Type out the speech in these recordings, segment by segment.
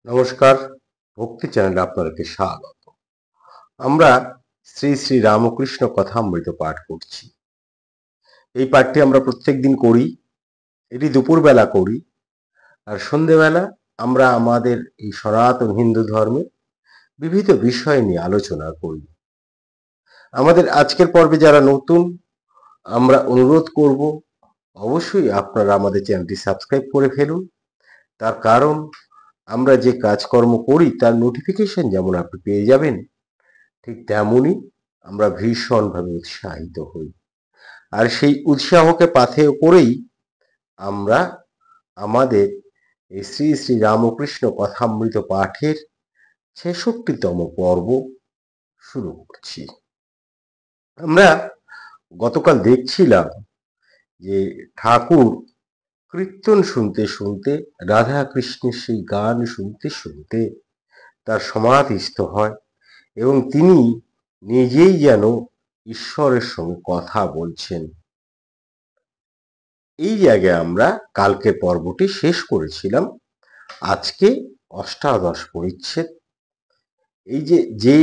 নমস্কার, ভক্তি চ্যানেলে আপনাদেরকে স্বাগত। আমরা শ্রী শ্রী রামকৃষ্ণ কথামৃত পাঠ করছি। এই পাঠটি আমরা প্রত্যেকদিন করি। এটি দুপুরবেলা করি, আর সন্ধেবেলা আমরা আমাদের এই সনাতন হিন্দু ধর্মে বিবিধ বিষয় নিয়ে আলোচনা করি। আমাদের আজকের পর্বে যারা নতুন, আমরা অনুরোধ করব অবশ্যই আপনারা আমাদের চ্যানেলটি সাবস্ক্রাইব করে ফেলুন। তার কারণ আমরা যে কাজকর্ম করি তার নোটিফিকেশন যেমন আপনি পেয়ে যাবেন, ঠিক তেমনই আমরা ভীষণভাবে উৎসাহিত হই। আর সেই উৎসাহকে পাথেয় করেই আমরা আমাদের এই শ্রী শ্রী রামকৃষ্ণ কথামৃত পাঠের ৬৬তম পর্ব শুরু করছি। আমরা গতকাল দেখছিলাম যে ঠাকুর কীর্তন শুনতে শুনতে, রাধা কৃষ্ণের সেই গান শুনতে শুনতে তার সমাধিস্থ হয় এবং তিনি নিজেই যেন ঈশ্বরের সঙ্গে কথা বলছেন। এই জায়গায় আমরা কালকের পর্বটি শেষ করেছিলাম। আজকে অষ্টাদশ পরিচ্ছেদ, এই যে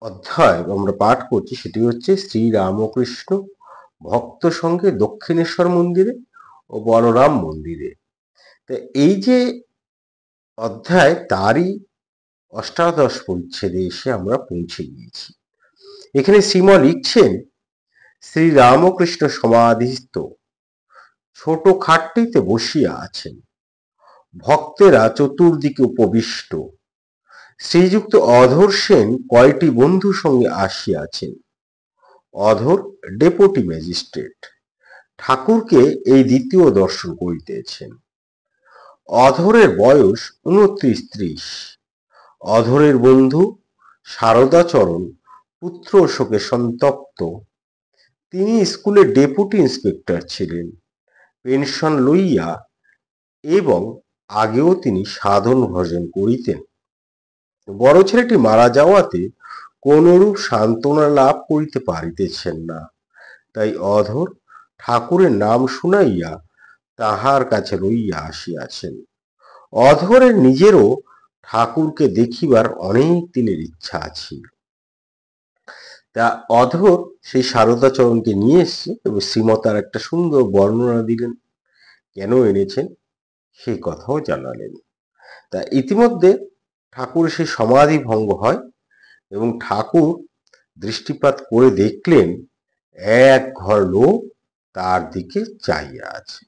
অধ্যায় আমরা পাঠ করছি সেটি হচ্ছে শ্রী রামকৃষ্ণ ভক্ত সঙ্গে দক্ষিণেশ্বর মন্দিরে ও বলরাম মন্দিরে। তো এই যে অধ্যায় তারই অষ্টাদশ পরিচ্ছেদে এসে আমরা পৌঁছে গিয়েছি। এখানে শ্রীমা লিখছেন, শ্রী রামকৃষ্ণ সমাধিস্থ ছোট খাটটিতে বসিয়া আছেন, ভক্তেরা চতুর্দিকে উপবিষ্ট। শ্রীযুক্ত অধর সেন কয়টি বন্ধু সঙ্গে আসিয়াছেন। অধর ডেপুটি ম্যাজিস্ট্রেট, ঠাকুরকে এই দ্বিতীয় দর্শন করিতেছেন। অধরের বয়স 29-30। অধরের বন্ধু শারদাচরণ পুত্র শোকে সন্তপ্ত। তিনি স্কুলে ডেপুটি ইন্সপেক্টর ছিলেন, পেনশন লইয়া, এবং আগেও তিনি সাধন ভজন করিতেন। বড় ছেলেটি মারা যাওয়াতে কোনরূপ সান্ত্বনা লাভ করিতে পারিতেছেন না, তাই অধর ঠাকুরের নাম শুনাইয়া তাহার কাছে লইয়া আসিয়াছেন। অধরের নিজেরও ঠাকুরকে দেখিবার অনেক দিনের ইচ্ছা ছিল। তা অধর সেই শারদাচরণকে নিয়ে এসছে এবং শ্রীমতার একটা সুন্দর বর্ণনা দিলেন, কেন এনেছেন সেই কথাও জানালেন। তা ইতিমধ্যে ঠাকুরের সেই সমাধি ভঙ্গ হয় এবং ঠাকুর দৃষ্টিপাত করে দেখলেন এক ঘর লোক তার দিকে চাইয়া আছে।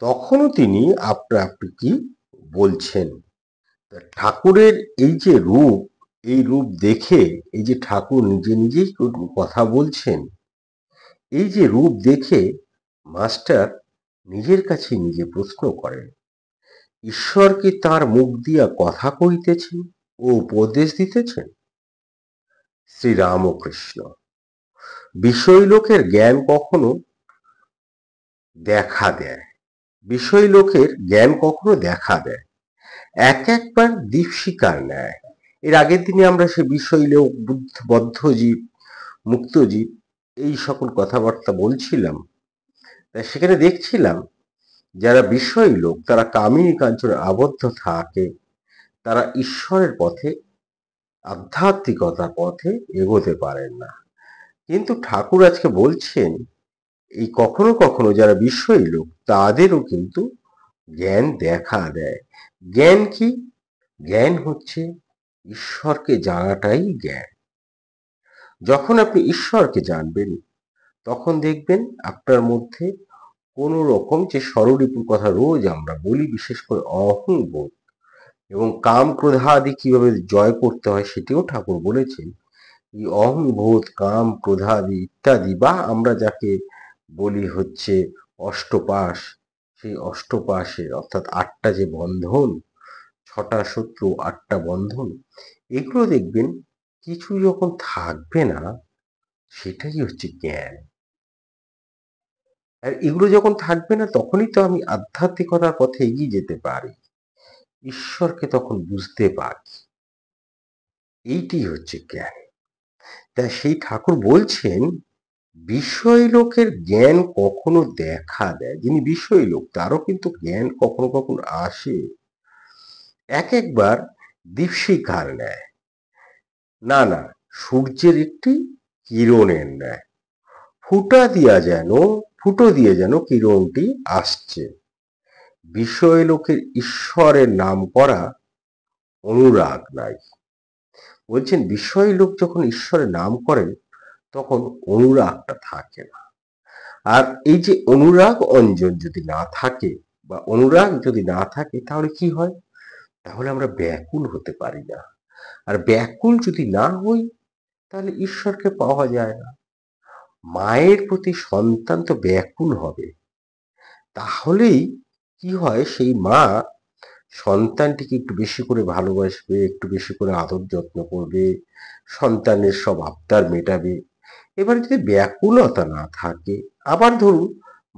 তখনও তিনি আপনা আপনি কি বলছেন। ঠাকুরের এই যে রূপ, এই রূপ দেখে এই যে ঠাকুর নিজে নিজেই কথা বলছেন, এই যে রূপ দেখে মাস্টার নিজের কাছে নিজে প্রশ্ন করেন, ঈশ্বর কি তার মুখ দিয়া কথা কইতেছেন ও উপদেশ দিতেছেন? শ্রীরামকৃষ্ণ, বিষয় লোকের জ্ঞান কখনো দেখা দেয়, বিষয় লোকের জ্ঞান কখনো দেখা দেয়, এক একবার দীপশিকার নেয়। এর আগের দিনে আমরা সে বিষয় লোক, বদ্ধজীব, মুক্তজীব এই সকল কথাবার্তা বলছিলাম। তাই সেখানে দেখছিলাম যারা বিষয় লোক তারা কামিনী কাঞ্চনে আবদ্ধ থাকে, তারা ঈশ্বরের পথে, আধ্যাত্মিকতার পথে এগোতে পারেন না। কিন্তু ঠাকুর আজকে বলছেন, এই কখনো কখনো যারা বিষয় লোক তাদেরও কিন্তু জ্ঞান দেখা দেয়। জ্ঞান কি? জ্ঞান হচ্ছে ঈশ্বরকে জানাটাই জ্ঞান। যখন আপনি ঈশ্বরকে জানবেন তখন দেখবেন আপনার মধ্যে কোনো রকম যে স্বরূপের কথা রোজ আমরা বলি, বিশেষ করে অহংবোধ এবং কাম ক্রোধাদি কিভাবে জয় করতে হয় সেটিও ঠাকুর বলেছেন। এই অহংবোধ, কাম ক্রোধাদি ইত্যাদি, বা আমরা যাকে বলি হচ্ছে অষ্টপাশ, সেই অষ্টপাশের অর্থাৎ 8টা যে বন্ধন, 6টা শত্রু, 8টা বন্ধন, এগুলো দেখবেন কিছু যখন থাকবে না, সেটাই হচ্ছে জ্ঞান। আর এগুলো যখন থাকবে না তখনই তো আমি আধ্যাত্মিকতার পথে এগিয়ে যেতে পারি, ঈশ্বরকে তখন বুঝতে পারি। এইটি হচ্ছে জ্ঞান। তাই সেই ঠাকুর বলছেন, বিষয় লোকের জ্ঞান কখনো দেখা দেয়। যিনি বিষয় লোক তারও কিন্তু জ্ঞান কখনো কখনো আসে। এক একবার দীপশিখার ন্যায়, না না, সূর্যের একটি কিরণের ন্যায় ফুটো দিয়ে যেন কিরণটি আসছে। বিষয়লোকের ঈশ্বরের নাম করা অনুরাগ নাই। বলছেন বিষয়লোক যখন ঈশ্বরের নাম করেন তখন অনুরাগটা থাকে না। আর এই যে অনুরাগ অঞ্জন যদি না থাকে বা অনুরাগ যদি না থাকে তাহলে কি হয়? তাহলে আমরা ব্যাকুল হতে পারি না। আর ব্যাকুল যদি না হই তাহলে ঈশ্বরকে পাওয়া যায় না। মায়ের প্রতি সন্তান তো ব্যাকুল হবে, তাহলেই কি হয়, সেই মা সন্তানটিকে একটু বেশি করে ভালোবাসবে, একটু বেশি করে আদর যত্ন করবে, সন্তানের সব আবদার মেটাবে। এবার যদি ব্যাকুলতা না থাকে, আবার ধরুন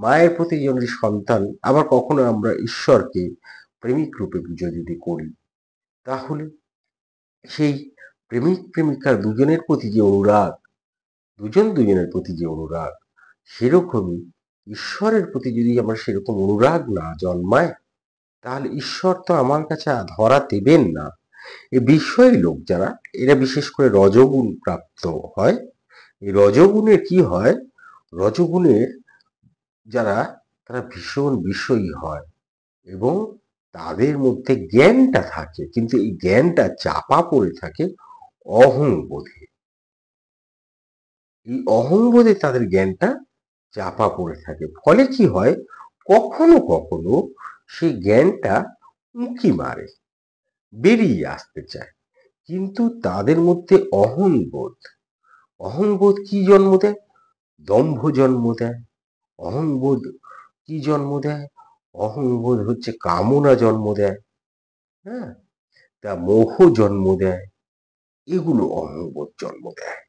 মায়ের প্রতি যদি সন্তান, আবার কখনো আমরা ঈশ্বরকে প্রেমিক রূপে পুজো যদি করি, তাহলে সেই প্রেমিক প্রেমিকার দুজনের প্রতি যে অনুরাগ, দুজনের প্রতি যে অনুরাগ, সেরকমই ঈশ্বরের প্রতি যদি আমার সেরকম অনুরাগ না জন্মায়, তাহলে ঈশ্বর তো আমার কাছে ধরা দেবেন না। এই বিষয়ী লোক যারা, এরা বিশেষ করে রজগুণ প্রাপ্ত হয়। এই রজগুণের কি হয়, রজগুণের যারা, তারা ভীষণ বিষয়ী হয় এবং তাদের মধ্যে জ্ঞানটা থাকে, কিন্তু এই জ্ঞানটা চাপা পড়ে থাকে অহংবোধে। এই অহংবোধে তাদের জ্ঞানটা চাপা পড়ে থাকে। ফলে কি হয়, কখনো কখনো সেই জ্ঞানটা উঁকি মারে, বেরিয়ে আসতে চায়, কিন্তু তাদের মধ্যে অহংবোধ কি জন্ম দেয়? দম্ভ জন্ম দেয়। অহংবোধ কি জন্ম দেয়? অহংবোধ হচ্ছে কামনা জন্ম দেয়। হ্যাঁ, তা মোহ জন্ম দেয়। এগুলো অহংবোধ জন্ম দেয়।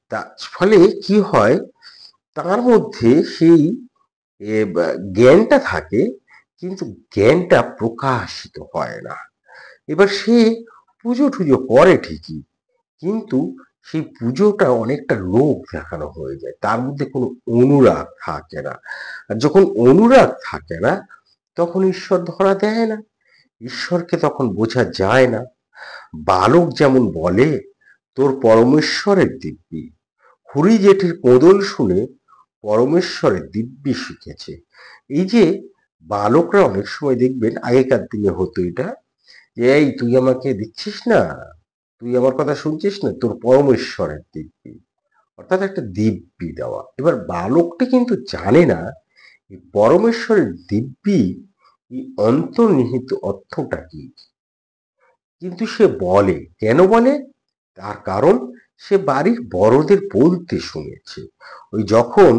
তা ফলে কি হয়, তার মধ্যে সেই জ্ঞানটা থাকে, কিন্তু জ্ঞানটা প্রকাশিত হয় না। এবার সে পুজো টুজো করে ঠিকই, কিন্তু সেই পুজোটা অনেকটা লোক দেখানো হয়ে যায়, তার মধ্যে কোনো অনুরাগ থাকে না। আর যখন অনুরাগ থাকে না, তখন ঈশ্বর ধরা দেয় না, ঈশ্বরকে তখন বোঝা যায় না। বালক যেমন বলে, তোর পরমেশ্বরের দিব্যি, খুড়ি জেঠির কোদল শুনে পরমেশ্বরের দিব্যি শিখেছে। এই যে বালকরা অনেক সময় দেখবেন, আগেকার দিনে হতো এটা, যে এই তুই আমাকে দিচ্ছিস না, তুই আমার কথা শুনছিস না, তোর পরমেশ্বরের দিব্যি, অর্থাৎ একটা দিব্যি দেওয়া। এবার বালকটা কিন্তু জানে না এই পরমেশ্বরের দিব্যি এই অন্তর্নিহিত অর্থটা কি, কিন্তু সে বলে। কেন বলে? তার কারণ সে বাড়ির বড়দের বলতে শুনেছে। ওই যখন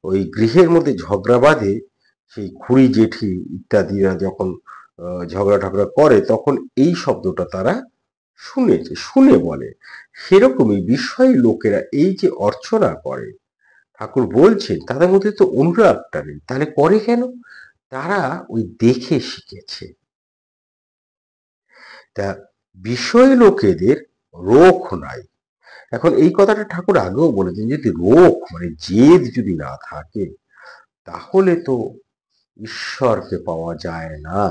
ওই গৃহের মধ্যে ঝগড়া বাঁধে, সেই খুড়ি জেঠি ইত্যাদিরা যখন ঝগড়া ঝগড়া করে, তখন এই শব্দটা তারা শুনেছে, শুনে বলে। সেরকমই বিষয় লোকেরা এই যে অর্চনা করে, ঠাকুর বলছেন তাদের মধ্যে তো অনুরাগটা নেই, তাহলে করে কেন? তারা ওই দেখে শিখেছে। তা বিষয় লোকেদের রোখ নাই। এখন এই কথাটা ঠাকুর আগেও বলেছেন, যদি রোখ মানে জেদ যদি না থাকে, তাহলে তো ঈশ্বরকে পাওয়া যায় না।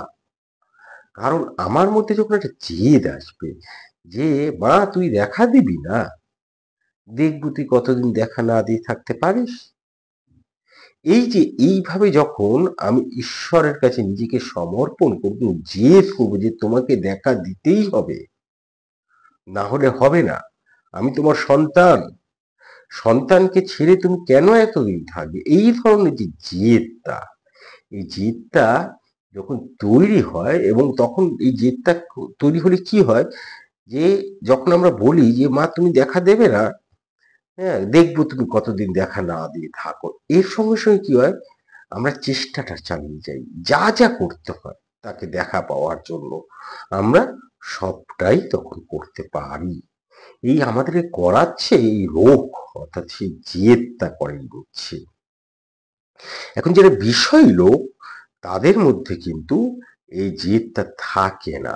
কারণ আমার মধ্যে যখন একটা জেদ আসবে যে মা তুই দেখা দিবি না, দেখবো তুই কতদিন দেখা না দিয়ে থাকতে পারিস, এই যে এইভাবে যখন আমি ঈশ্বরের কাছে নিজেকে সমর্পণ করবো, জেদ করবো যে তোমাকে দেখা দিতেই হবে, না হলে হবে না, আমি তোমার সন্তান, সন্তানকে ছেড়ে তুমি কেন এতদিন থাকবে, এই ধরনের যে জেদটা, এই জেদটা যখন তৈরি হয়, এবং তখন এই জেদটা তৈরি হলে কি হয়, যে যখন আমরা বলি যে মা তুমি দেখা দেবে না, হ্যাঁ দেখবো তুমি কতদিন দেখা না দিয়ে থাকো, এর সঙ্গে সঙ্গে কি হয়, আমরা চেষ্টাটা চালিয়ে যাই, যা যা করতে হয় তাকে দেখা পাওয়ার জন্য আমরা সবটাই তখন করতে পারি। এই আমাদেরকে করাচ্ছে এই রোগ, অর্থাৎ সেই জেদটা করেই নিচ্ছে। এখন যারা বিষয় লোক, তাদের মধ্যে কিন্তু এই জেদটা থাকে না।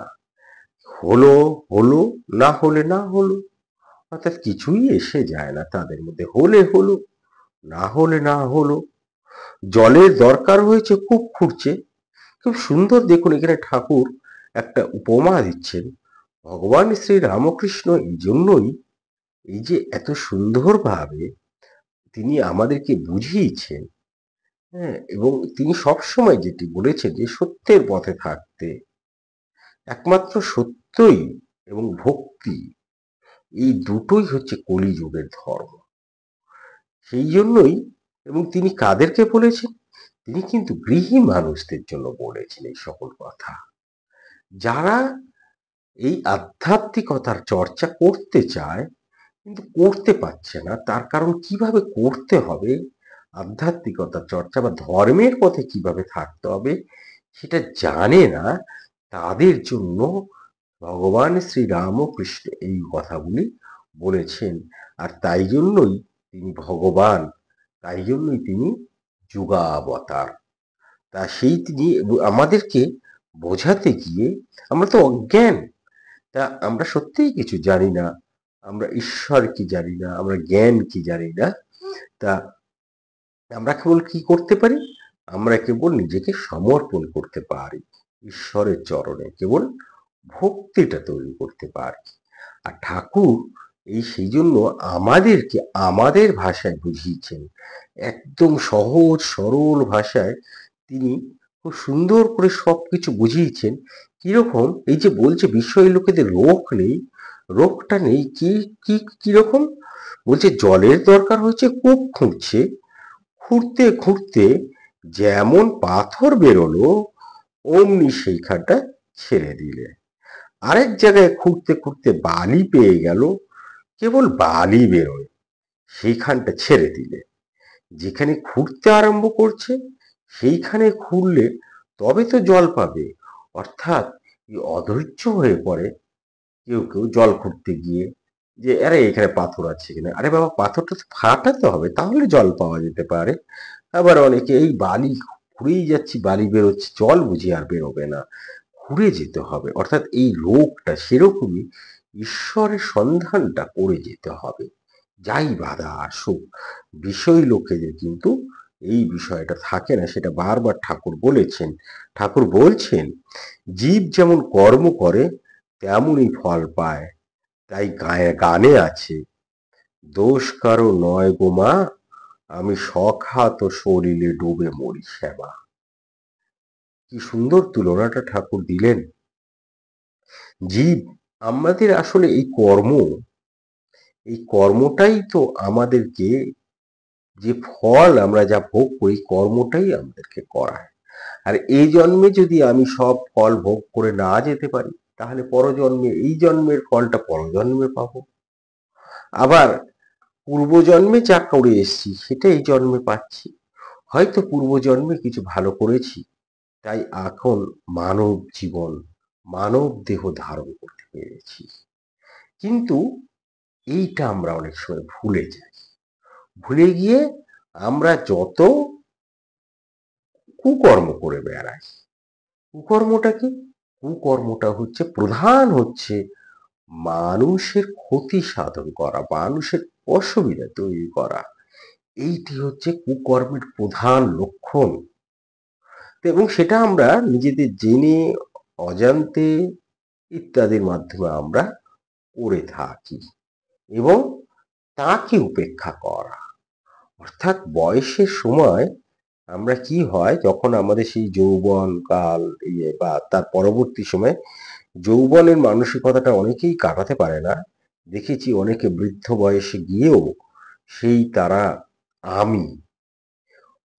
হলো হলো, না হলে না হলো, অর্থাৎ কিছুই এসে যায় না তাদের মধ্যে, হলে হলো, না হলে না হলো। জলের দরকার হয়েছে, খুব খুঁড়ছে, খুব সুন্দর দেখুন এখানে ঠাকুর একটা উপমা দিচ্ছেন। ভগবান শ্রী রামকৃষ্ণ এই জন্যই এই যে এত সুন্দরভাবে তিনি আমাদেরকে বুঝিয়েছেন, হ্যাঁ, এবং তিনি সবসময় যেটি বলেছেন যে সত্যের পথে থাকতে, একমাত্র সত্যই এবং ভক্তি, এই দুটোই হচ্ছে কলিযুগের ধর্ম। সেই জন্যই, এবং তিনি কাদেরকে বলেছেন? তিনি কিন্তু গৃহী মানুষদের জন্য বলেছেন এই সকল কথা, যারা এই আধ্যাত্মিকতার চর্চা করতে চায় কিন্তু করতে পারছে না। তার কারণ কিভাবে করতে হবে, আধ্যাত্মিকতার চর্চা বা ধর্মের পথে কিভাবে থাকতে হবে সেটা জানে না, তাদের জন্য ভগবান শ্রী রামকৃষ্ণ এই কথাগুলি বলেছেন। আর তাই জন্যই তিনি ভগবান, তাই জন্যই তিনি যুগাবতার। তা সেই তিনি আমাদেরকে বোঝাতে গিয়ে, আমরা তো অজ্ঞান, তা আমরা সত্যিই কিছু জানি না, আমরা ঈশ্বর কি জানি না, আমরা জ্ঞান কি জানি না। তা আমরা কেবল কি করতে পারি? আমরা কেবল নিজেকে সমর্পণ করতে পারি ঈশ্বরের চরণে, কেবল ভক্তিটা তৈরি করতে পারি। আর ঠাকুর এই সেই জন্য আমাদেরকে আমাদের ভাষায় বুঝিয়েছেন, একদম সহজ সরল ভাষায় তিনি খুব সুন্দর করে সবকিছু বুঝিয়েছেন। কিরকম? এই যে বলছে বিষয় লোকেদের রোগ নেই, রোগটা নেই কি, কি কিরকম বলছে, জলের দরকার হচ্ছে, কূপ খুঁড়ছে, খুঁড়তে খুঁড়তে যেমন পাথর বেরোলো অমনি সেইখানটা ছেড়ে দিলে। আরেক জায়গায় খুঁড়তে খুঁড়তে বালি পেয়ে গেল, কেবল বালি বেরোয়, সেইখানটা ছেড়ে দিলে। যেখানে খুঁড়তে আরম্ভ করছে সেইখানে খুঁড়লে তবে তো জল পাবে। অর্থাৎ এই অধৈর্য হয়ে পড়ে কেউ কেউ জল খুঁড়তে গিয়ে, যে আরে এখানে পাথর আছে কিনা, আরে বাবা পাথরটা তো ফাটাতে হবে তাহলে জল পাওয়া যেতে পারে। আবার অনেকে এই বালি খুঁড়েই যাচ্ছি, বালি বেরোচ্ছে, জল বুঝি আর বেরোবে না, ঘুরে যেতে হবে। অর্থাৎ এই রোগটা সেরকমই, ঈশ্বরের সন্ধানটা করে যেতে হবে যাই বাধা আসুক। বিষয় লোকেদের কিন্তু এই বিষয়টা থাকে না, সেটা বারবার ঠাকুর বলেছেন। ঠাকুর বলছেন, জীব যেমন কর্ম করে তেমনই ফল পায়। তাই গানে আছে, দোষ কারো নয় গো মা, আমি সখাত শরীরে ডুবে মরি শ্যামা। কি সুন্দর তুলনাটা ঠাকুর দিলেন। জীব, আমাদের আসলে এই কর্ম, এই কর্মটাই তো আমাদেরকে, যে ফল আমরা যা ভোগ করি কর্মটাই আমাদেরকে করায়। আর এই জন্মে যদি আমি সব ফল ভোগ করে না যেতে পারি, তাহলে পরজন্মে এই জন্মের ফলটা পরজন্মে পাবো। আবার পূর্বজন্মে যা করে এসেছি সেটা এই জন্মে পাচ্ছি। হয়তো পূর্বজন্মে কিছু ভালো করেছি, তাই এখন মানব জীবন, মানব দেহ ধারণ করতে পেরেছি। কিন্তু এইটা আমরা অনেক সময় ভুলে যাই। ভুলে গিয়ে আমরা যত কুকর্ম করে বেড়াই। কুকর্মটা কি? কুকর্মটা হচ্ছে, প্রধান হচ্ছে মানুষের ক্ষতি সাধন করা, মানুষের অসুবিধা তৈরি করা। এইটি হচ্ছে কুকর্মের প্রধান লক্ষণ। এবং সেটা আমরা নিজেদের জেনে অজান্তে ইত্যাদির মাধ্যমে আমরা করে থাকি। এবং তাকে উপেক্ষা করা, অর্থাৎ বয়সের সময় আমরা কি হয়, যখন আমাদের সেই যৌবন কাল বা তার পরবর্তী সময়, যৌবনের মানসিকতাটা অনেকেই কাটাতে পারে না। দেখেছি অনেকে বৃদ্ধ বয়সে গিয়েও সেই তারা আমি,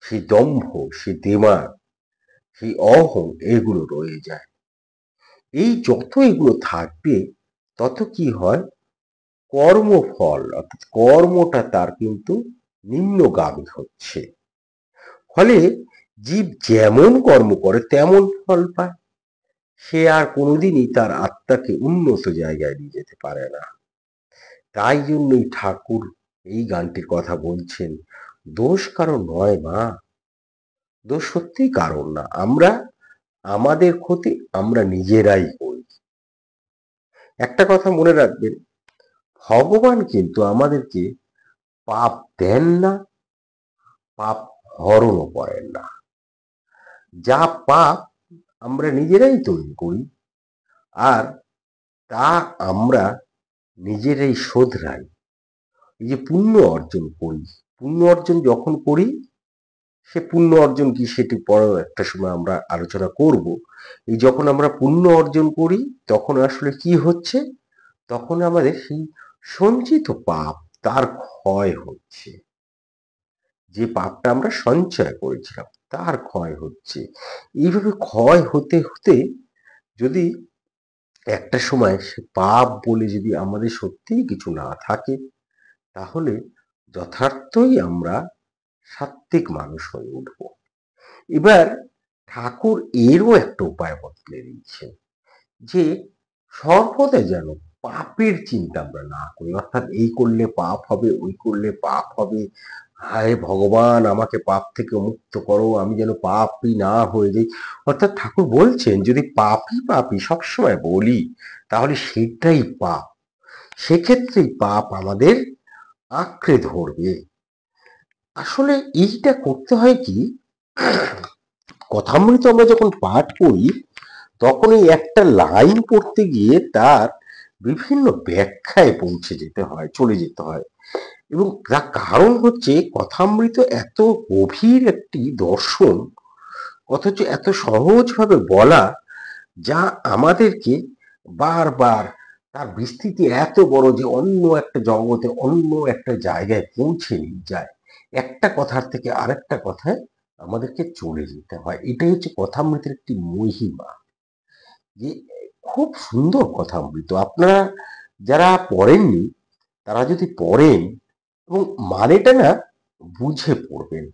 সেই দম্ভ, সেই দেমাগ, সেই অহং, এগুলো রয়ে যায়। এই যত এগুলো থাকবে তত কি হয়, কর্মফল অর্থাৎ কর্মটা তার কিন্তু নিম্নগামী হচ্ছে। ফলে জীব যেমন কর্ম করে তেমন ফল পায়, সে আর কোনোদিনই তার আত্মাকে উন্নত জায়গায় নিয়ে যেতে পারে না। তাই জন্যই ঠাকুর এই গানটির কথা বলছেন, দোষ কারণ নয় মা, দোষ সত্যিই কারণ না, আমরা আমাদের ক্ষতি আমরা নিজেরাই করি। একটা কথা মনে রাখবেন, ভগবান কিন্তু আমাদেরকে পাপ দেন না, পাপ হরণও করেন না। যা পাপ আমরা নিজেরাই তৈরি করি, আর তা আমরা নিজেরাই শোধরাই। এই যে পুণ্য অর্জন করি, পুণ্য অর্জন যখন করি, সে পুণ্য অর্জন কি সেটি পরে একটা সময় আমরা আলোচনা করব। এই যখন আমরা পুণ্য অর্জন করি তখন আসলে কি হচ্ছে, তখন আমাদের সেই সঞ্চিত পাপ তার ক্ষয় হচ্ছে। যে পাপটা আমরা সঞ্চয় করেছিলাম তার ক্ষয় হচ্ছে। এইভাবে ক্ষয় হতে হতে যদি একটা সময় সে পাপ বলে যদি আমাদের সত্যিই কিছু না থাকে, তাহলে যথার্থই আমরা সাত্ত্বিক মানুষ হয়ে উঠব। এবার ঠাকুর এরও একটা উপায় বদলে দিচ্ছেন, যে সর্বদা যেন পাপের চিন্তা আমরা না করি, অর্থাৎ এই করলে পাপ হবে, ওই করলে পাপ হবে, হায় ভগবান আমাকে পাপ থেকে মুক্ত করো, আমি যেন পাপই না হয়ে যাই। অর্থাৎ ঠাকুর বলছেন যদি পাপই পাপই সবসময় বলি, তাহলে সেটাই পাপ, সেক্ষেত্রেই পাপ আমাদের আঁকড়ে ধরবে। আসলে এইটা করতে হয় কি, কথামৃত আমরা যখন পাঠ করি তখন এই একটা লাইন পড়তে গিয়ে তার বিভিন্ন ব্যাখ্যায় পৌঁছে যেতে হয়, চলে যেতে হয়। এবং তার কারণ হচ্ছে কথামৃত এত গভীর একটি দর্শন, অথচ এত সহজভাবে বলা, যা আমাদেরকে বারবার তার বিস্তৃতি এত বড় যে অন্য একটা জগতে অন্য একটা জায়গায় পৌঁছে নিয়ে যায়। একটা কথার থেকে আরেকটা কথায় আমাদেরকে চলে যেতে হয়। এটাই হচ্ছে কথামৃতের একটি মহিমা, যে খুব সুন্দর কথামৃত। আপনারা যারা পড়েননি তারা যদি পড়েন এবং মানেটা না বুঝে পড়বেন,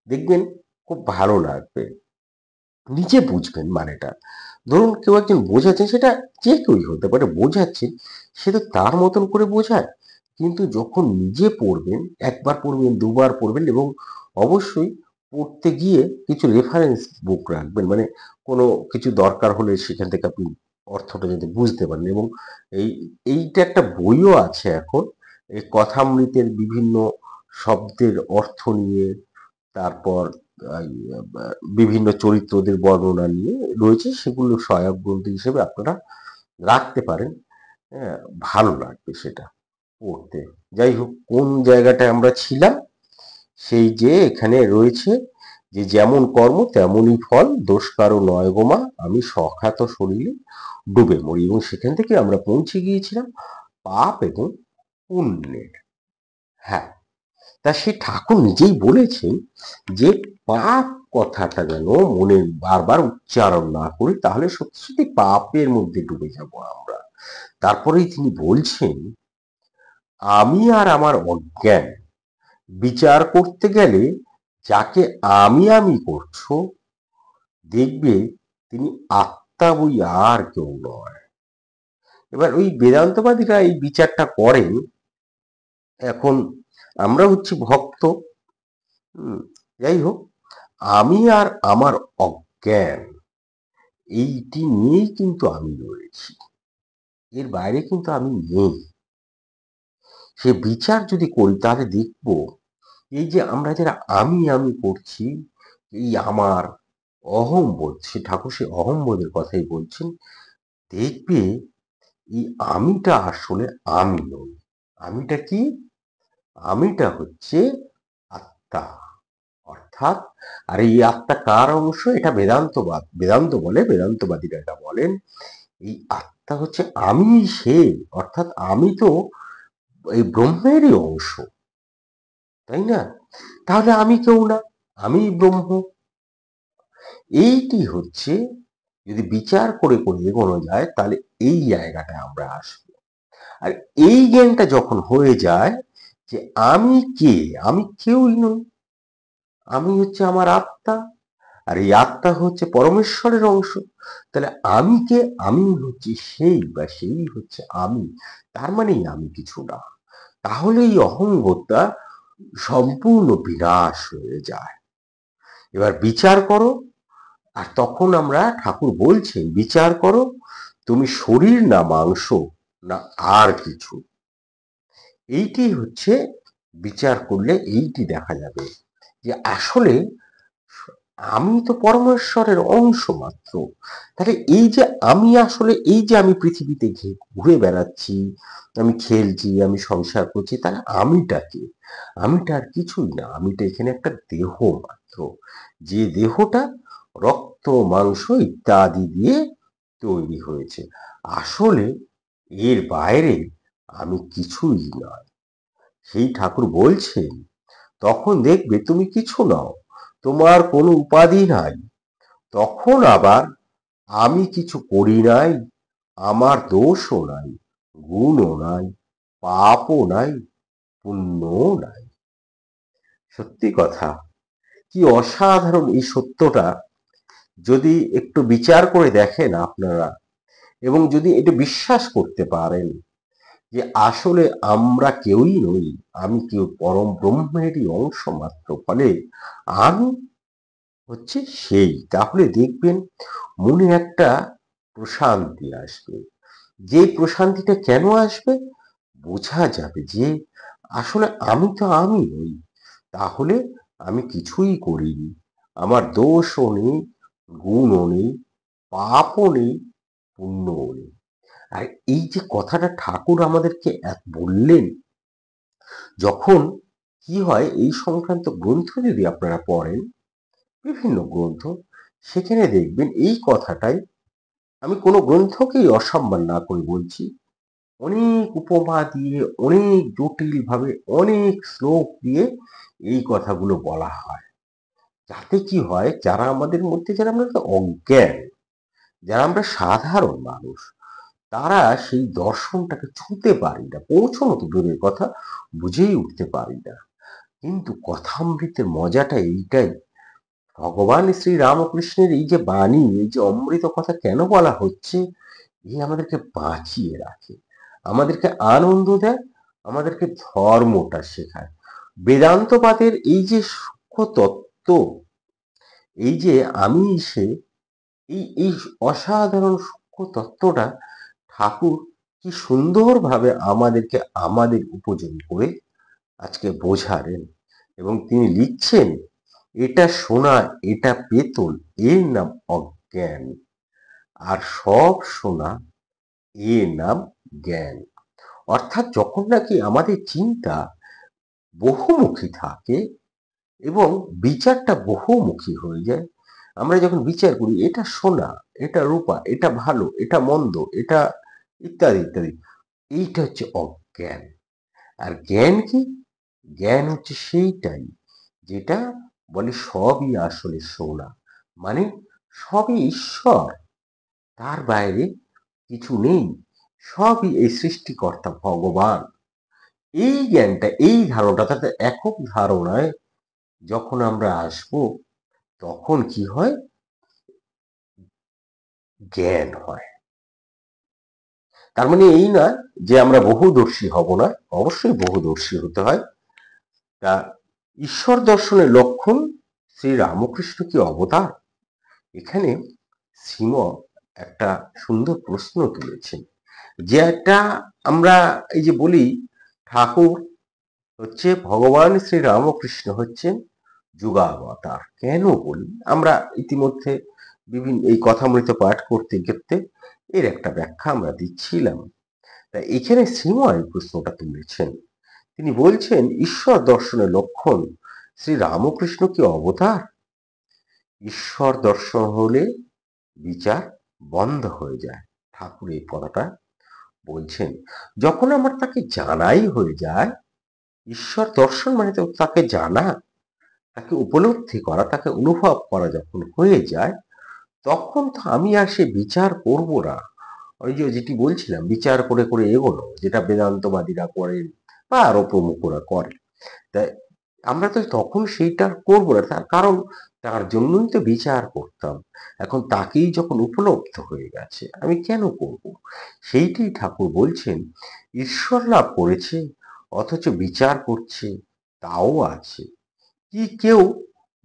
দেখবেন খুব ভালো লাগবে, নিজে বুঝবেন মানেটা। ধরুন কেউ একজন বোঝাচ্ছেন, সেটা যে কেউই হতে পারে, বোঝাচ্ছেন, সে তো তার মতন করে বোঝায়। কিন্তু যখন নিজে পড়বেন, একবার পড়বেন, দুবার পড়বেন, এবং অবশ্যই পড়তে গিয়ে কিছু রেফারেন্স বুক রাখবেন, মানে কোনো কিছু দরকার হলে সেখান থেকে আপনি অর্থটা যাতে বুঝতে পারেন। এবং এই এইটা একটা বইও আছে এখন, এই কথামৃতের বিভিন্ন শব্দের অর্থ নিয়ে, তারপর বিভিন্ন চরিত্রদের বর্ণনা নিয়ে রয়েছে, সেগুলো সহায়ক গ্রন্থ হিসেবে আপনারা রাখতে পারেন। হ্যাঁ, ভালো লাগবে সেটা পড়তে। যাই হোক, কোন জায়গাটায় আমরা ছিলাম, সেই যে এখানে রয়েছে যে যেমন কর্ম তেমনই ফল, দোষ কারো নয় গোমা, আমি সখ্যাত শরীরে ডুবে মরি। এবং সেখান থেকে আমরা পৌঁছে গিয়েছিলাম পাপ এবং পুণ্যের। হ্যাঁ, তা সে ঠাকুর নিজেই বলেছেন যে পাপ কথাটা যেন মনে বারবার উচ্চারণ না করি, তাহলে সত্যি সত্যি পাপের মধ্যে ডুবে যাব আমরা। তারপরেই তিনি বলছেন, আমি আর আমার অজ্ঞান বিচার করতে গেলে যাকে আমি আমি করছো, দেখবে তিনি আত্মা বই আর কেউ নয়। এবার ওই বেদান্তবাদীরা এই বিচারটা করেন। এখন আমরা হচ্ছি ভক্ত। যাই হোক, আমি আর আমার অজ্ঞান, এইটি নিয়েই কিন্তু আমি রয়েছি, এর বাইরে কিন্তু আমি নেই। সে বিচার যদি করি তাহলে দেখব এই যে আমরা যারা আমি আমি করছি, এই আমার অহংবোধ, সে ঠাকুর সে অহংবোধের কথাই বলছেন। দেখবে এই আমিটা আসলে আমি নই। আমিটা কি? আমিটা হচ্ছে আত্মা, অর্থাৎ, আর এই আত্মা কার অংশ? এটা বেদান্তবাদ, বেদান্ত বলে, বেদান্তবাদীরা এটা বলেন, এই আত্মা হচ্ছে আমি সে, অর্থাৎ আমি তো এই ব্রহ্মেরই অংশ, তাই না? তাহলে আমি কেউ না, আমি ব্রহ্ম। এইটি হচ্ছে, যদি বিচার করে করে এগোনো যায় তাহলে এই জায়গাটায় আমরা আসবো। আর এই জ্ঞানটা যখন হয়ে যায় যে আমি কে, আমি কেউই নই, আমি হচ্ছে আমার আত্মা, আর এই আত্মা হচ্ছে পরমেশ্বরের অংশ, তাহলে আমি কে? আমি হচ্ছে সেই, বা সেই হচ্ছে আমি, তার মানেই আমি কিছু না। তাহলে এই অহংবোধটা সম্পূর্ণ বিনাশ হয়ে যায়। এবার বিচার করো, আর তখন আমরা, ঠাকুর বলছেন, বিচার করো তুমি শরীর না মাংস না আর কিছু। এইটি হচ্ছে বিচার করলে এইটি দেখা যাবে যে আসলে আমি তো পরমেশ্বরের অংশ মাত্র। তাহলে এই যে আমি আসলে এই যে আমি পৃথিবীতে ঘুরে বেড়াচ্ছি, আমি খেলছি, আমি সংসার করছি, তাহলে আমিটা কি? আমিটা আর কিছুই না, আমিটা এখানে একটা দেহ মাত্র, যে দেহটা রক্ত মাংস ইত্যাদি দিয়ে তৈরি হয়েছে। আসলে এর বাইরে আমি কিছুই নয়। সেই ঠাকুর বলছেন, তখন দেখবে তুমি কিছু নও, তোমার কোনো উপাধি নাই। তখন আবার আমি কিছু করি নাই, আমার দোষও নাই, গুণও নাই, পাপও নাই, পুণ্যও নাই। সত্যি কথা, কি অসাধারণ এই সত্যটা! যদি একটু বিচার করে দেখেন আপনারা, এবং যদি এটা বিশ্বাস করতে পারেন যে আসলে আমরা কেউই নই, আমি কেউ পরম ব্রহ্মেরই অংশ মাত্র, ফলে আমি হচ্ছে সেই, তাহলে দেখবেন মনে একটা প্রশান্তি আসবে। যে প্রশান্তিটা কেন আসবে? বোঝা যাবে যে আসলে আমি তো আমি নই, তাহলে আমি কিছুই করিনি, আমার দোষও নেই, গুণও নেই, পাপও নেই, পুণ্যও নেই। আর এই যে কথাটা ঠাকুর আমাদেরকে বললেন, যখন কি হয় এই সংক্রান্ত গ্রন্থ যদি আপনারা পড়েন, বিভিন্ন গ্রন্থ, সেখানে দেখবেন এই কথাটাই, আমি কোনো গ্রন্থকেই অসম্মান না করে বলছি, অনেক উপমা দিয়ে, অনেক জটিল ভাবে, অনেক শ্লোক দিয়ে এই কথাগুলো বলা হয়। যাতে কি হয়, যারা আমাদের মধ্যে, যারা আমরা অজ্ঞান, যারা আমরা সাধারণ মানুষ, তারা সেই দর্শনটাকে ছুঁতে পারি না, পৌঁছানো তো দূরের কথা, বুঝেই উঠতে পারি না। কিন্তু কথামৃতের মজাটা এইটাই, ভগবান শ্রী রামকৃষ্ণের এই যে বাণী, এই যে অমৃত কথা কেন বলা হচ্ছে, এই আমাদেরকে বাঁচিয়ে রাখে, আমাদেরকে আনন্দ দেয়, আমাদেরকে ধর্মটা শেখায়। বেদান্তবাদের এই যে সূক্ষ্ম তত্ত্ব, এই যে আমি সে, এই এই অসাধারণ সূক্ষ্ম তত্ত্বটা ঠাকুর কি সুন্দরভাবে আমাদেরকে আমাদের উপযোগী করে আজকে বোঝালেন। এবং তিনি লিখছেন, এটা সোনা, এটা পেতল, এর নাম অজ্ঞান, আর সব সোনা, এর নাম জ্ঞান। অর্থাৎ যখন নাকি আমাদের চিন্তা বহুমুখী থাকে এবং বিচারটা বহুমুখী হয়ে যায়, আমরা যখন বিচার করি এটা সোনা, এটা রূপা, এটা ভালো, এটা মন্দ, এটা ইত্যাদি ইত্যাদি, এইটা হচ্ছে অজ্ঞান। আর জ্ঞান কি? জ্ঞান হচ্ছে সেইটাই যেটা বলে সবই আসলে সোনা, মানে সবই ঈশ্বর, তার বাইরে কিছু নেই, সবই এই সৃষ্টিকর্তা ভগবান। এই জ্ঞানটা, এই ধারণাটা, তাতে একক ধারণায় যখন আমরা আসব, তখন কি হয়? জ্ঞান হয়। তার মানে এই না যে আমরা বহুদর্শী হব না, অবশ্যই বহুদর্শী হতে হয়। তা ঈশ্বর দর্শনের লক্ষণ, শ্রী রামকৃষ্ণ কি অবতার? এখানে শ্রীম একটা সুন্দর প্রশ্ন তুলেছেন, যেটা আমরা এই যে বলি ঠাকুর হচ্ছে ভগবান শ্রী রামকৃষ্ণ হচ্ছেন যুগাবতার। কেন বলি? আমরা ইতিমধ্যে বিভিন্ন এই কথামৃত পাঠ করতে করতে এর একটা ব্যাখ্যা আমরা দিচ্ছিলাম। তা এখানে শ্রীময় প্রশ্নটা তুলেছেন, তিনি বলছেন ঈশ্বর দর্শনের লক্ষণ, শ্রী রামকৃষ্ণ কি অবতার? ঈশ্বর দর্শন হলে বিচার বন্ধ হয়ে যায়। ঠাকুর এই কথাটা বলছেন, যখন আমার তাকে জানাই হয়ে যায়, ঈশ্বর দর্শন মানে তো তাকে জানা, তাকে উপলব্ধি করা, তাকে অনুভব করা যখন হয়ে যায়, তখন তো আমি আর সে বিচার করব না। ওই যে যেটি বলছিলাম, বিচার করে করে এগোনো, যেটা বেদান্তবাদীরা করেন বা আরো প্রমুখরা করে, তাই আমরা তো তখন সেইটা করবো না, তার কারণ তার জন্যই তো বিচার করতাম। এখন তাকেই যখন উপলব্ধ হয়ে গেছে, আমি কেন করব? সেইটি ঠাকুর বলছেন, ঈশ্বর লাভ করেছে অথচ বিচার করছে, তাও আছে। কি কেউ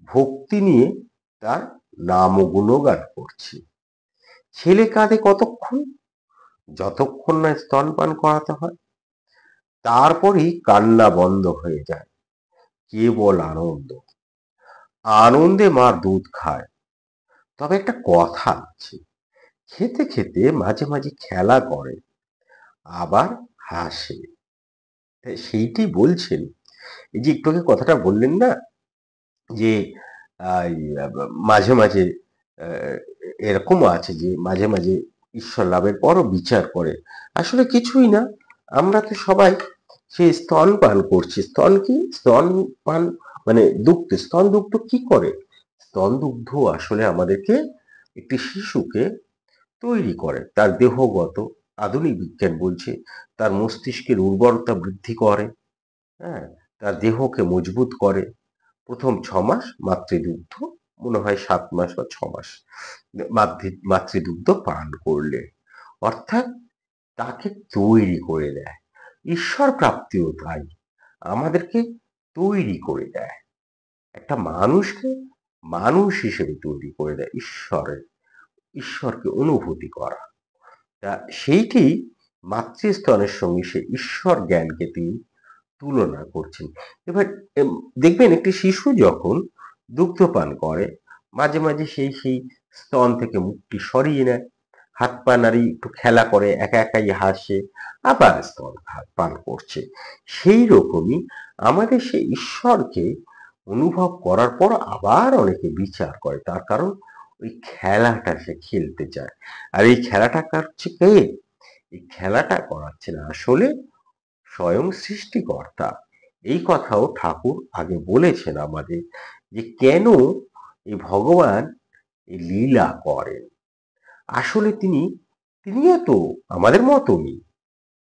ভক্তি নিয়ে তার নাম ও গুণগান করছে। ছেলে কাঁদে কতক্ষণ? যতক্ষণ না স্তনপান করাতে হয়, তারপরেই কান্না বন্ধ হয়ে যায়, কেবল আনন্দ। আনন্দে মার দুধ খায়। তবে একটা কথা আছে, খেতে খেতে মাঝে মাঝে খেলা করে, আবার হাসে। তাই সেইটি বলছেন। এই যে একটু আগে কথাটা বললেন না, যে মাঝে মাঝে এরকমও আছে যে মাঝে মাঝে ঈশ্বর লাভের পরও বিচার করে। আসলে কিছুই না, আমরা তো সবাই সেই স্তন পান করছি। স্তন কি? স্তন পান মানে দুগ্ধ। স্তন দুগ্ধ কি করে? স্তন দুগ্ধ আসলে আমাদেরকে, একটি শিশুকে তৈরি করে, তার দেহগত, আধুনিক বিজ্ঞান বলছে তার মস্তিষ্কের উর্বরতা বৃদ্ধি করে, হ্যাঁ, তার দেহকে মজবুত করে। প্রথম 6 মাস মাতৃদুগ্ধ, মনে হয় 7 মাস বা 6 মাস মাতৃদুগ্ধ পান করলে, অর্থাৎ তাকে তৈরি করে দেয়। ঈশ্বর প্রাপ্তিও তাই, আমাদেরকে তৈরি করে দেয়, একটা মানুষকে মানুষ হিসেবে তৈরি করে দেয়। ঈশ্বরকে অনুভূতি করা, তা সেইটি মাতৃস্তনের সঙ্গে সে ঈশ্বর জ্ঞানকে তিনি তুলনা করছেন। এবার দেখবেন একটি শিশু যখন দুগ্ধপান করে, মাঝে মাঝে সেই স্তন থেকে মুখটি সরিয়ে নেয়, হাত পা নাড়িয়ে একটু খেলা করে, একা একাই হাসে, আবার স্তন পান করছে। সেই রকমই আমাদের সেই ঈশ্বরকে অনুভব করার পর আবার অনেকে বিচার করে, তার কারণ ওই খেলাটা সে খেলতে চায়। আর এই খেলাটা করছে কে? এই খেলাটা করাচ্ছেন আসলে স্বয়ং সৃষ্টিকর্তা। এই কথাও ঠাকুর আগে বলেছেন আমাদের, যে কেন এই ভগবান এই লীলা করেন। আসলে তিনিও তো আমাদের মতনই,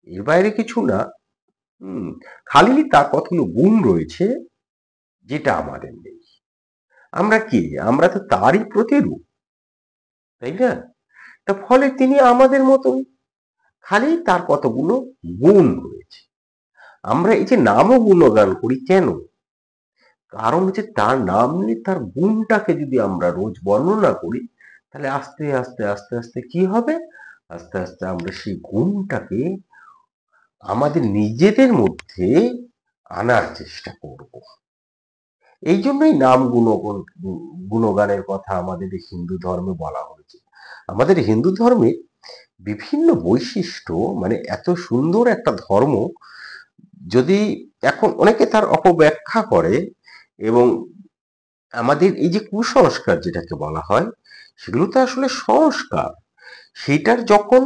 এর বাইরে কিছু না। খালি তার কতগুলো গুণ রয়েছে যেটা আমাদের নেই। আমরা কি? আমরা তো তারই প্রতিরূপ, তাই না? তা ফলে তিনি আমাদের মতন, খালি তার কতগুলো গুণ রয়েছে। আমরা এই যে নাম ও গুণগান করি কেন? কারণ হচ্ছে তার নাম নিয়ে তার গুণটাকে যদি আমরা রোজ বর্ণনা করি, তাহলে আস্তে আস্তে আস্তে আস্তে কি হবে? আস্তে আস্তে আমরা সেই গুণটাকে আমাদের নিজেদের মধ্যে আনার চেষ্টা করব। এই জন্যই নাম গুণগানের কথা আমাদের হিন্দু ধর্মে বলা হয়েছে। আমাদের হিন্দু ধর্মে বিভিন্ন বৈশিষ্ট্য, মানে এত সুন্দর একটা ধর্ম, যদি এখন অনেকে তার অপব্যাখ্যা করে, এবং আমাদের এই যে কুসংস্কার যেটাকে বলা হয়, সেগুলো তো আসলে সংস্কার। সেটার যখন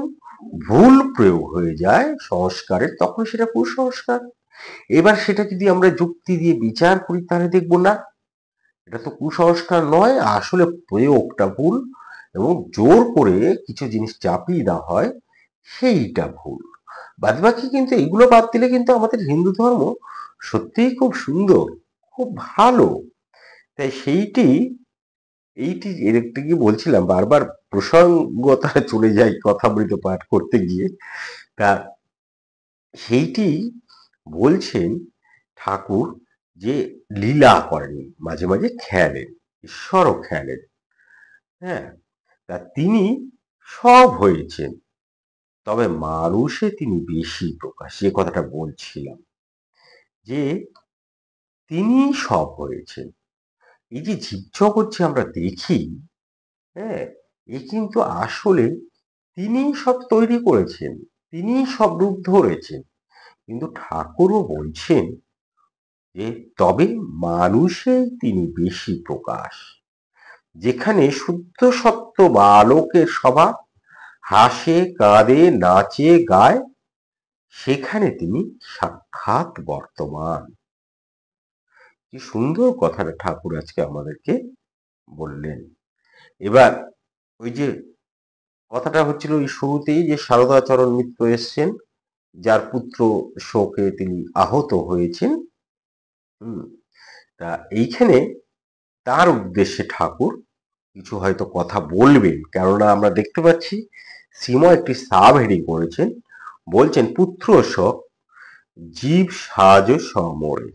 ভুল প্রয়োগ হয়ে যায় সংস্কারের, তখন সেটা কুসংস্কার। এবার সেটা যদি আমরা যুক্তি দিয়ে বিচার করি, তাহলে দেখবো না, এটা তো কুসংস্কার নয়, আসলে প্রয়োগটা ভুল, এবং জোর করে কিছু জিনিস চাপিয়ে দেওয়া হয়, সেইটা ভুল। বাদবাকি কিন্তু এগুলো বাদ দিলে কিন্তু আমাদের হিন্দু ধর্ম সত্যিই খুব সুন্দর, খুব ভালো। তাই এইটি একটু কি বলছিলাম, বারবার প্রসঙ্গতা চলে যায় কথামৃত পাঠ করতে গিয়ে। তা সেইটি বলছেন ঠাকুর, যে লীলা করেন, মাঝে মাঝে খেলেন, ঈশ্বরও খেলেন, হ্যাঁ। তা তিনি সব হয়েছেন, তবে মানুষে তিনি বেশি প্রকাশ। যে কথাটা বলছিলাম, যে তিনি সব হয়েছেন। এই যে জীবজগৎ যে আমরা দেখি, হ্যাঁ, এ কিন্তু আসলে তিনি সব তৈরি করেছেন, তিনি সব রূপ ধরেছেন। কিন্তু ঠাকুরও বলছেন যে তবে মানুষে তিনি বেশি প্রকাশ। যেখানে শুদ্ধ সত্য বালকের স্বভাব, হাসে কাঁদে নাচে গায়, সেখানে তিনি সাক্ষাৎ বর্তমান। কি সুন্দর কথাটা ঠাকুর আজকে আমাদেরকে বললেন। এবার ওই যে কথাটা হচ্ছিল ওই শুরুতেই, যে সারদাচরণ মিত্র এসছেন, যার পুত্র শোকে তিনি আহত হয়েছেন। তা এইখানে তার উদ্দেশ্যে ঠাকুর কিছু হয়তো কথা বলবেন, কেননা আমরা দেখতে পাচ্ছি শ্রীময় একটি সাব হেডিং করেছেন, বলছেন পুত্র শোক জীব সাজ সমরে।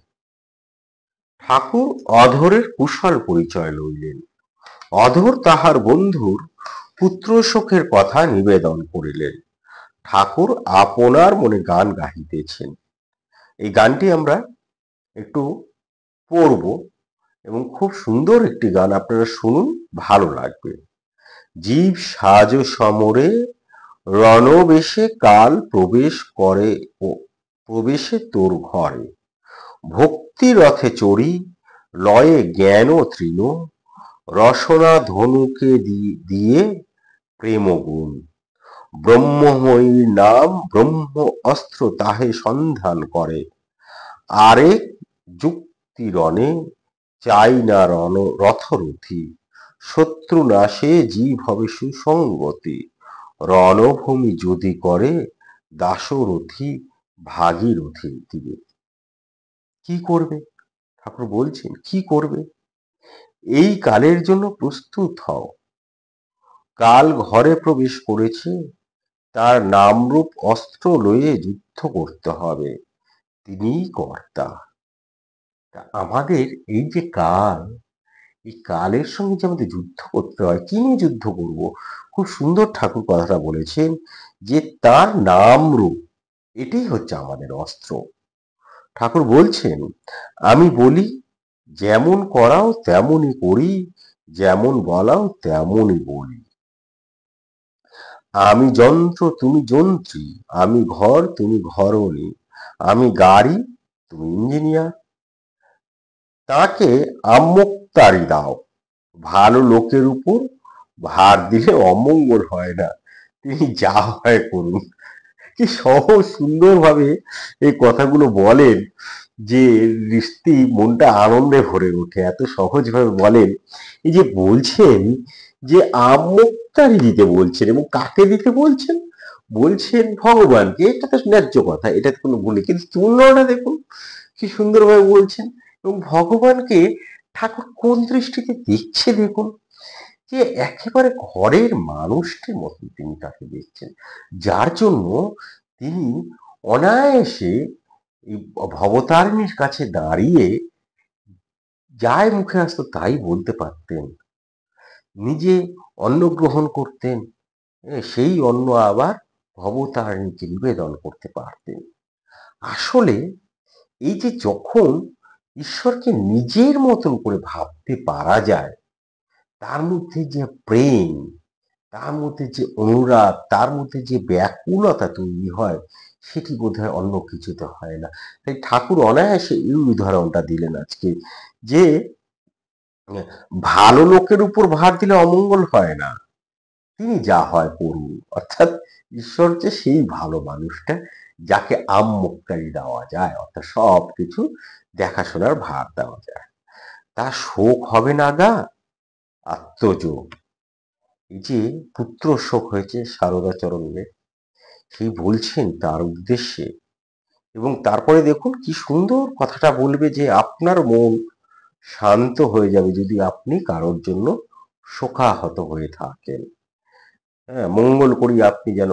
ঠাকুর অধরের কুশল পরিচয় লইলেন। অধর তাহার বন্ধুর পুত্র শোকের কথা নিবেদন করিলেন। ঠাকুর আপনার মনে গান গাহিতেছেন। এই গানটি আমরা একটু পড়ব, এবং খুব সুন্দর একটি গান, আপনারা শুনুন, ভালো লাগবে। জীব সাজ সমরে রণবেশে কাল প্রবেশ করে, ও প্রবেশে তোর ঘরে। ভক্তি রথে চড়ি লয়ে জ্ঞান তৃণ, রসনা ধনুকে দিয়ে প্রেম গুণ। ব্রহ্মময়ীর নাম ব্রহ্ম অস্ত্র তাহে সন্ধান করে, আরেক যুক্তি রণে চাই না রথরথী। শত্রু নাশে জীব হবে সুসঙ্গতি, রণভূমি যদি করে দাশরথী ভাগীরথী দিবে। কি করবে? ঠাকুর বলছেন কি করবে? এই কালের জন্য প্রস্তুত হও। কাল ঘরে প্রবেশ করেছে, তার নামরূপ অস্ত্র লয়ে যুদ্ধ করতে হবে, তিনিই কর্তা। আমাদের এই যে কাল, এই কালের সঙ্গে যে আমাদের যুদ্ধ করতে হয়, কি নিয়ে যুদ্ধ করব? খুব সুন্দর ঠাকুর কথাটা বলেছেন যে তার নাম রূপ, এটাই হচ্ছে আমাদের অস্ত্র। ঠাকুর বলছেন, আমি বলি যেমন করাও তেমনই করি, যেমন বলাও তেমনই বলি। আমি যন্ত্র তুমি যন্ত্রী, আমি ঘর তুমি ঘরণী, আমি গাড়ি তুমি ইঞ্জিনিয়ার। তাকে আমোক্তারি দাও, ভালো লোকের উপর ভার দিলে অমঙ্গল হয় না, তিনি যা হয় করুন। কি সহজ সুন্দর ভাবে এই কথাগুলো বলেন যে সত্যি মনটা আনন্দে ভরে ওঠে, এত সহজ ভাবে বলেন। এই যে বলছেন যে আমোক্তারি দিতে বলছেন, এবং কাকে দিতে বলছেন? বলছেন ভগবানকে। এটা তো ন্যায্য কথা, এটা কোনো ভুল নেই, কিন্তু তুলনাটা দেখুন কি সুন্দরভাবে বলছেন। এবং ভগবানকে ঠাকুর কোন দৃষ্টিতে দেখছে দেখুন, যে একেবারে ঘরের মানুষটির মতন তিনি তাকে দেখছেন, যার জন্য তিনি অনায়াসে এই ভবতারিণীর কাছে দাঁড়িয়ে যাই মুখে আসতো তাই বলতে পারতেন, নিজে অন্ন গ্রহণ করতেন, সেই অন্ন আবার ভবতারিণীকে নিবেদন করতে পারতেন। আসলে এই যে যখন ঈশ্বরকে নিজের মতন করে ভাবতে পারা যায়, তার মধ্যে যে প্রেম, তার মধ্যে যে অনুরাগ, তার মধ্যে যে ব্যাকুলতা তৈরি হয়, সেটি বোধহয় অন্য কিছুতে হয় না। তাই ঠাকুর অনায়াসে এই উদাহরণটা দিলেন আজকে, যে ভালো লোকের উপর ভার দিলে অমঙ্গল হয় না, তিনি যা হয় করুন। অর্থাৎ ঈশ্বর যে সেই ভালো মানুষটা যাকে আমোক্তারি দেওয়া যায়, অর্থাৎ সব কিছু দেখাশোনার ভার দেওয়া যায়। তার শোক হবে না গা আত্মযোগ। এই যে পুত্র শোক হয়েছে শারদাচরণের, সেই বলছেন তার উদ্দেশ্যে। এবং তারপরে দেখুন কি সুন্দর কথাটা বলবে, যে আপনার মন শান্ত হয়ে যাবে যদি আপনি কারোর জন্য শোকাহত হয়ে থাকেন। হ্যাঁ, মঙ্গল করি আপনি যেন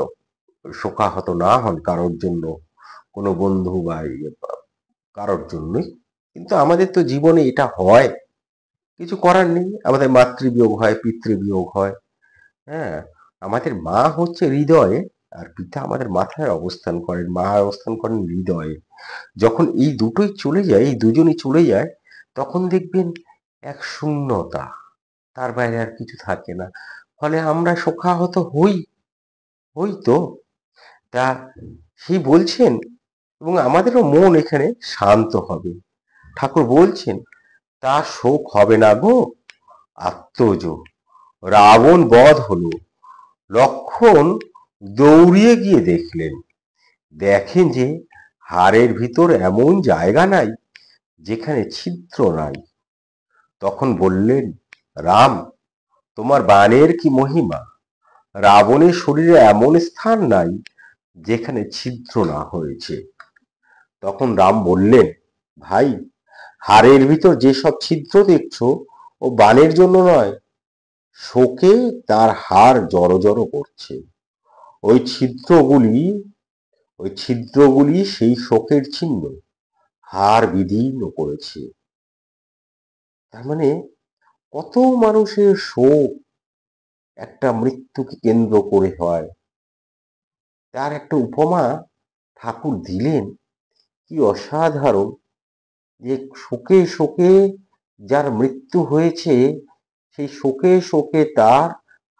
শোকাহত না হন কারোর জন্য, কোনো বন্ধু বা কারোর জন্যই। কিন্তু আমাদের তো জীবনে এটা হয়, কিছু করার নেই। আমাদের মাতৃবিয়োগ হয়, পিতৃবিয়োগ হয়। হ্যাঁ, আমাদের মা হচ্ছে হৃদয়ে, আর পিতা আমাদের মাথায় অবস্থান করেন, মা অবস্থান করেন হৃদয়ে। যখন এই দুটোই চলে যায়, এই দুজনই চলে যায়, তখন দেখবেন এক শূন্যতা, তার বাইরে আর কিছু থাকে না। ফলে আমরা শোকাহত হই, হই তো। তা সেই বলছেন, এবং আমাদেরও মন এখানে শান্ত হবে। ঠাকুর বলছেন, তা শোক হবে না গো আত্মজ। রাবণ বধ হলো, লক্ষণ দৌড়িয়ে গিয়ে দেখলেন, দেখেন যে হাড়ের ভিতর এমন জায়গা নাই যেখানে ছিদ্র নাই। তখন বললেন, রাম, তোমার বাণের কি মহিমা, রাবণের শরীরে এমন স্থান নাই যেখানে ছিদ্র না হয়েছে। তখন রাম বললেন, ভাই, হাড়ের ভিতর যেসব ছিদ্র দেখছো, ও বাণের জন্য নয়, শোকে তার হাড় জড়ো জড়ো করছে। ওই ছিদ্রগুলি ওই ছিদ্রগুলি সেই শোকের চিহ্ন, হাড় বিদীর্ণ করেছে। তার মানে কত মানুষের শোক একটা মৃত্যুকে কেন্দ্র করে হয়। তার একটা উপমা ঠাকুর দিলেন, কি অসাধারণ, যে শোকে শোকে যার মৃত্যু হয়েছে সেই শোকে শোকে তার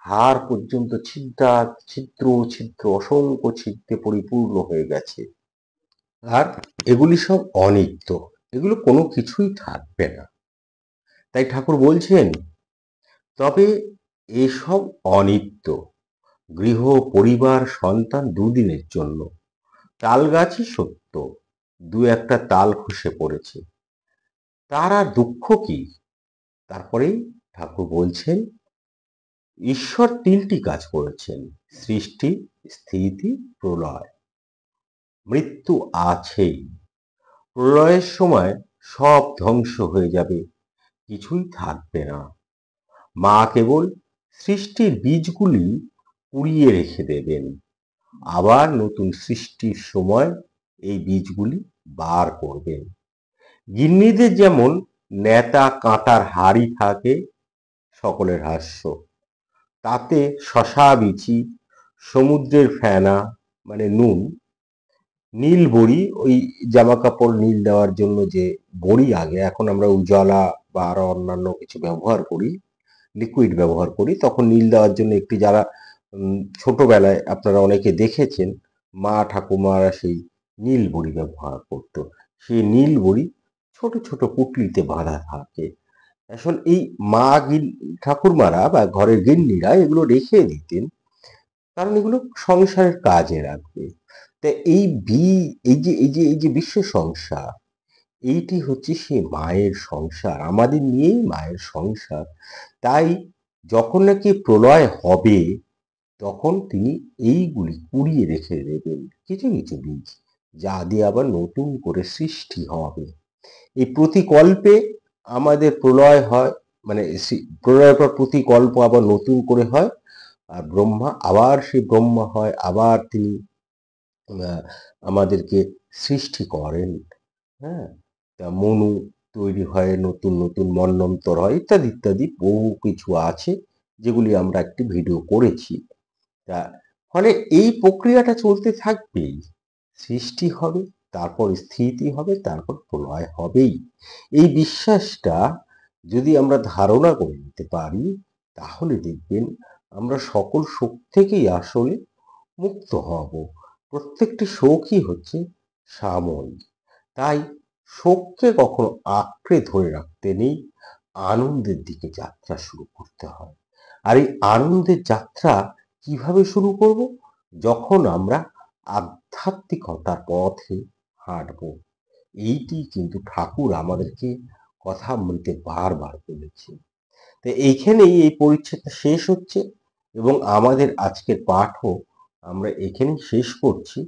হাড় পর্যন্ত ছিদ্র ছিদ্র অসংখ্য ছিদ্রে পরিপূর্ণ হয়ে গেছে। আর এগুলি সব অনিত্য, এগুলো কোনো কিছুই থাকবে না। তাই ঠাকুর বলছেন, তবে এসব অনিত্য, গৃহ পরিবার সন্তান দুদিনের জন্য। তাল গাছই সত্য, দু একটা তাল খসে পড়েছে, তার আর দুঃখ কি? তারপরেই ঠাকুর বলছেন, ঈশ্বর তিনটি কাজ করেছেন: সৃষ্টি, স্থিতি, প্রলয়। মৃত্যু আছেই, প্রলয়ের সময় সব ধ্বংস হয়ে যাবে, কিছুই থাকবে না। মা কেবল সৃষ্টির বীজগুলি কুড়িয়ে রেখে দেবেন, আবার নতুন সৃষ্টির সময় এই বীজগুলি বার করবেন। গিন্নিদের যেমন নেতা কাঁটার হাড়ি থাকে, সকলের হাস্য, তাতে শশা বিচি, সমুদ্রের ফেনা মানে নুন, নীল বড়ি, ওই জামা কাপড় নীল দেওয়ার জন্য যে বড়ি, আগে এখন আমরা উজালা বা আরো অন্যান্য কিছু ব্যবহার করি, লিকুইড ব্যবহার করি, তখন নীল দেওয়ার জন্য একটি, যারা ছোটবেলায় আপনারা অনেকে দেখেছেন, মা ঠাকুমারা সেই নীল বড়ি ব্যবহার করত। সেই নীল বড়ি ছোট ছোট পুটলিতে বাঁধা থাকে। আসলে এই ঠাকুরমারা বা ঘরের গিন্নিরা এগুলো রেখে দিতেন, কারণ এগুলো সংসারের কাজে লাগবে। তা এই যে বিশ্ব সংসার, এইটি হচ্ছে সে মায়ের সংসার, আমাদের নিয়েই মায়ের সংসার। তাই যখন নাকি প্রলয় হবে, তখন তিনি এইগুলি কুড়িয়ে রেখে দেবেন, কিছু কিছু বীজ, যা দিয়ে আবার নতুন করে সৃষ্টি হবে। এই প্রতিকল্পে আমাদের প্রলয় হয়, মানে প্রলয়ের পর প্রতিকল্প আবার নতুন করে হয়, আর ব্রহ্মা আবার সেই ব্রহ্মা হয়, আবার তিনি আমাদেরকে সৃষ্টি করেন। হ্যাঁ, তা মনু তৈরি হয়, নতুন নতুন মন্বন্তর হয়, ইত্যাদি ইত্যাদি বহু কিছু আছে, যেগুলি আমরা একটি ভিডিও করেছি। তা ফলে এই প্রক্রিয়াটা চলতে থাকবেই, সৃষ্টি হবে, তারপর স্থিতি হবে, তারপর প্রলয় হবেই। এই বিশ্বাসটা যদি আমরা ধারণা করে নিতে পারি, তাহলে দেখবেন আমরা সকল শোক থেকেই আসলে মুক্ত হব। প্রত্যেকটি শোকই হচ্ছে সাময়িক। তাই শোককে কখনো আঁকড়ে ধরে রাখতে নেই, আনন্দের দিকে যাত্রা শুরু করতে হয়। আর এই আনন্দের যাত্রা কিভাবে শুরু করব? যখন আমরা আধ্যাত্মিকতার পথে হাঁটব। এইটি কিন্তু ঠাকুর আমাদেরকে কথামৃতে বারবার বলেছে। তো এইখানেই এই পরিচ্ছেদটা শেষ হচ্ছে, এবং আমাদের আজকের পাঠও আমরা এখানেই শেষ করছি।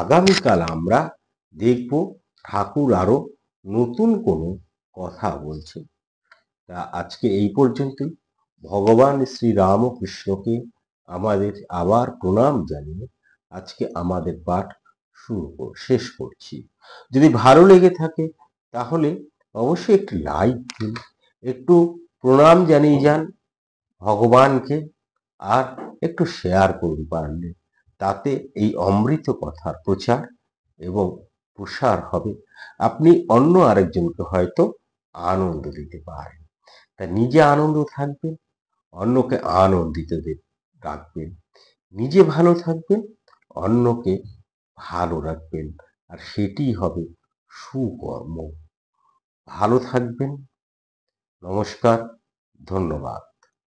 আগামীকাল আমরা দেখব ঠাকুর আরো নতুন কোনো কথা বলছে। তা আজকে এই পর্যন্তই। ভগবান শ্রী রামকৃষ্ণকে আমাদের আবার প্রণাম জানিয়ে আজকে আমাদের পাঠ শেষ করছি। যদি ভালো লেগে থাকে তাহলে অবশ্যই একটু লাইক দিন, একটু প্রণাম জানিয়ে যান ভগবানকে, আর একটু শেয়ার করুন পারলে, তাতে এই অমৃত কথার প্রচার এবং প্রসার হবে। আপনি অন্য আরেকজনকে হয়তো আনন্দ দিতে পারেন। তা নিজে আনন্দ থাকবেন, অন্যকে আনন্দিত রাখবেন, নিজে ভালো থাকবেন, অন্যকে ভালো রাখবেন, আর সেটি হবে সুকর্ম। ভালো থাকবেন। নমস্কার, ধন্যবাদ।